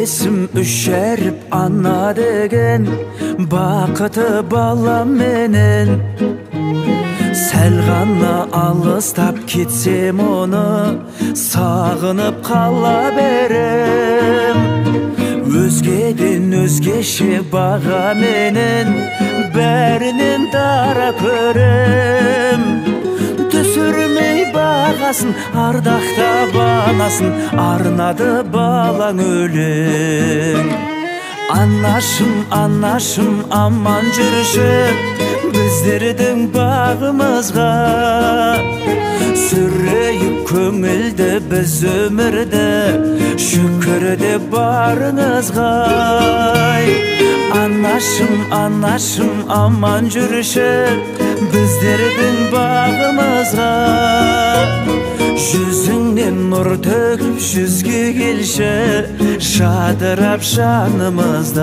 Есім үшеріп ана деген бақыты балам менен. Сәл ғана алыстап кетсем оны сағынып қала берем. Өзгеден өзгеше баға менен бәрінен дара көрем. Түсірмей бағасын, ардақтап анасын, арнады балаң өлең. Анашым, анашым, аман жүрші біздердің бағымызға. Сүрейіп көңілді біз өмірді, шүкірді барыңызға. Анашым, анашым, аман жүрші біздердің бағымызға. Жүзіңнен нұр төгіп жүзге келші, жадырап жанымыздай.